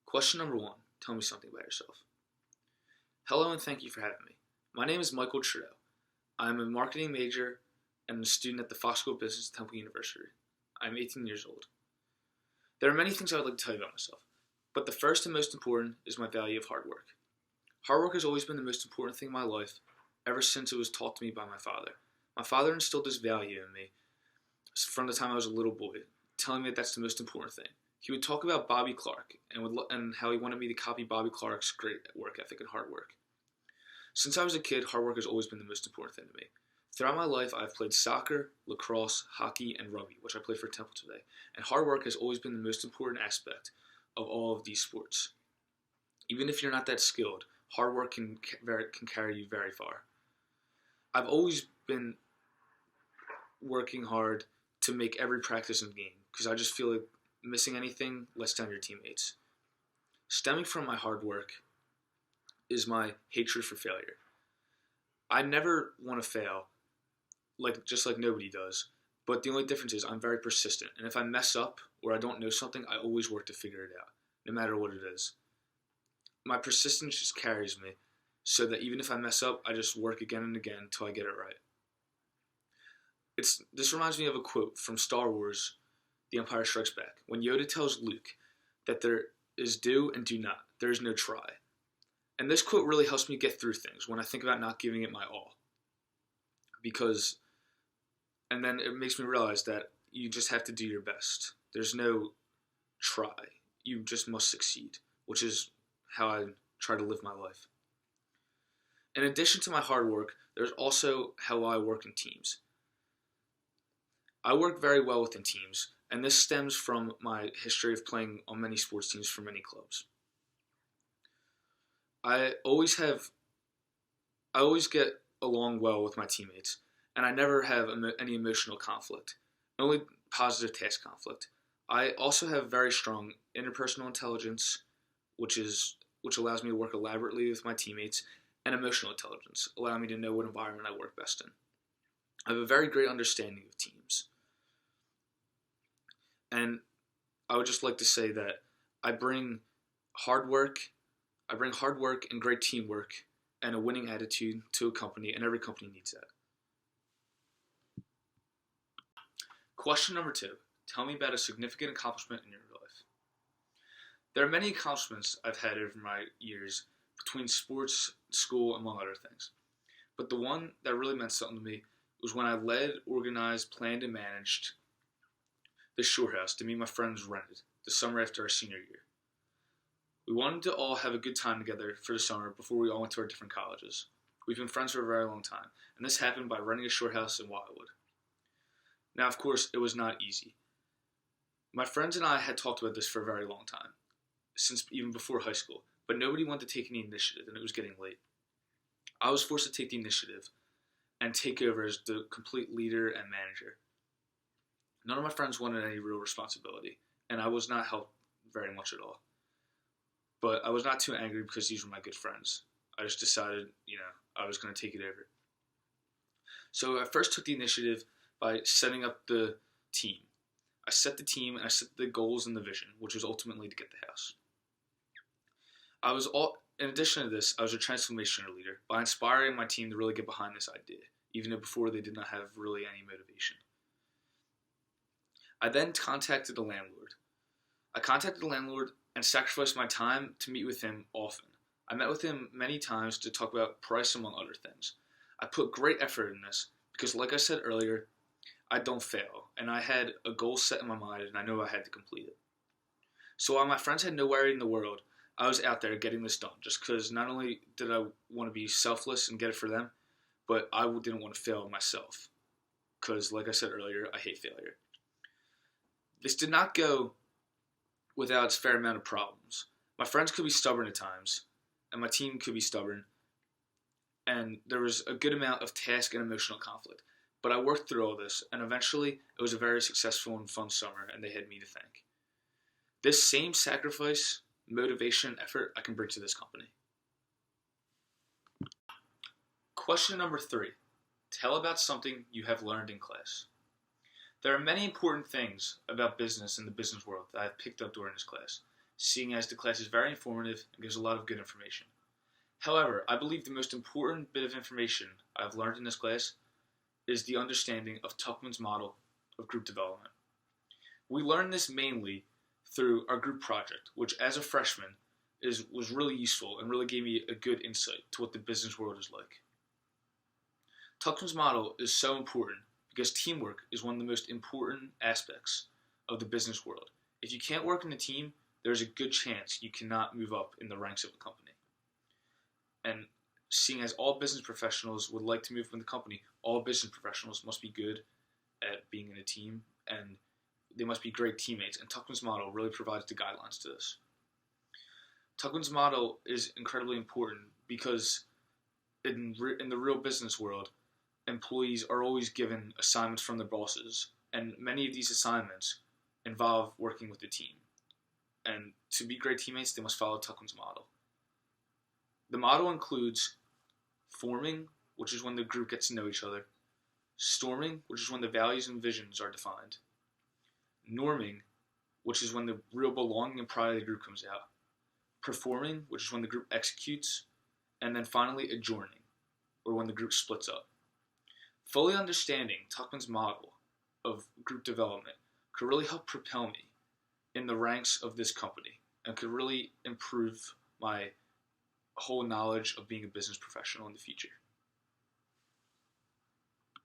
Question number one, tell me something about yourself. Hello and thank you for having me. My name is Michael Trudeau. I am a marketing major and a student at the Fox School of Business at Temple University. I am 18 years old. There are many things I would like to tell you about myself, but the first and most important is my value of hard work. Hard work has always been the most important thing in my life ever since it was taught to me by my father. My father instilled this value in me from the time I was a little boy, telling me that that's the most important thing. He would talk about Bobby Clark and how he wanted me to copy Bobby Clark's great work ethic and hard work. Since I was a kid, hard work has always been the most important thing to me. Throughout my life, I've played soccer, lacrosse, hockey, and rugby, which I play for Temple today. And hard work has always been the most important aspect of all of these sports. Even if you're not that skilled, hard work can carry you very far. I've always been working hard to make every practice and game because I just feel like missing anything lets down your teammates. Stemming from my hard work is my hatred for failure. I never want to fail, just like nobody does, but the only difference is I'm very persistent, and if I mess up or I don't know something, I always work to figure it out, no matter what it is. My persistence just carries me, so that even if I mess up, I just work again and again until I get it right. This reminds me of a quote from Star Wars, The Empire Strikes Back, when Yoda tells Luke that there is do and do not, there is no try. And this quote really helps me get through things when I think about not giving it my all. And then it makes me realize that you just have to do your best. There's no try. You just must succeed, which is how I try to live my life. In addition to my hard work, there's also how I work in teams. I work very well within teams, and this stems from my history of playing on many sports teams for many clubs. I always get along well with my teammates, and I never have any emotional conflict, only positive task conflict. I also have very strong interpersonal intelligence, which allows me to work elaborately with my teammates, and emotional intelligence, allowing me to know what environment I work best in. I have a very great understanding of teams. And I would just like to say that I bring hard work and great teamwork and a winning attitude to a company, and every company needs that. Question number two, tell me about a significant accomplishment in your life. There are many accomplishments I've had over my years between sports, school, among other things. But the one that really meant something to me was when I led, organized, planned, and managed the shore house to me and my friends rented the summer after our senior year. We wanted to all have a good time together for the summer before we all went to our different colleges. We've been friends for a very long time, and this happened by renting a shore house in Wildwood. Now, of course, it was not easy. My friends and I had talked about this for a very long time, since even before high school, but nobody wanted to take any initiative, and it was getting late. I was forced to take the initiative and take over as the complete leader and manager. None of my friends wanted any real responsibility, and I was not helped very much at all. But I was not too angry because these were my good friends. I just decided, I was going to take it over. So I first took the initiative by setting up the team. I set the team and I set the goals and the vision, which was ultimately to get the house. In addition to this, I was a transformational leader by inspiring my team to really get behind this idea, even though before they did not have really any motivation. I then contacted the landlord. And sacrificed my time to meet with him often. I met with him many times to talk about price, among other things. I put great effort in this because, like I said earlier, I don't fail, and I had a goal set in my mind, and I knew I had to complete it. So while my friends had no worry in the world, I was out there getting this done, just because not only did I want to be selfless and get it for them, but I didn't want to fail myself, because, like I said earlier, I hate failure. This did not go without its fair amount of problems. My friends could be stubborn at times, and my team could be stubborn, and there was a good amount of task and emotional conflict. But I worked through all this, and eventually it was a very successful and fun summer, and they had me to thank. This same sacrifice, motivation, and effort I can bring to this company. Question number 3. Tell about something you have learned in class. There are many important things about business in the business world that I have picked up during this class. seeing as the class is very informative and gives a lot of good information. However, I believe the most important bit of information I've learned in this class is the understanding of Tuckman's model of group development. We learned this mainly through our group project, which as a freshman was really useful and really gave me a good insight to what the business world is like. Tuckman's model is so important because teamwork is one of the most important aspects of the business world. If you can't work in a team, there's a good chance you cannot move up in the ranks of a company. And seeing as all business professionals would like to move in the company, all business professionals must be good at being in a team, and they must be great teammates, and Tuckman's model really provides the guidelines to this. Tuckman's model is incredibly important because in the real business world, employees are always given assignments from their bosses, and many of these assignments involve working with the team. And to be great teammates, they must follow Tuckman's model. The model includes forming, which is when the group gets to know each other, storming, which is when the values and visions are defined, norming, which is when the real belonging and pride of the group comes out, performing, which is when the group executes, and then finally adjourning, or when the group splits up. Fully understanding Tuckman's model of group development could really help propel me in the ranks of this company and could really improve my whole knowledge of being a business professional in the future.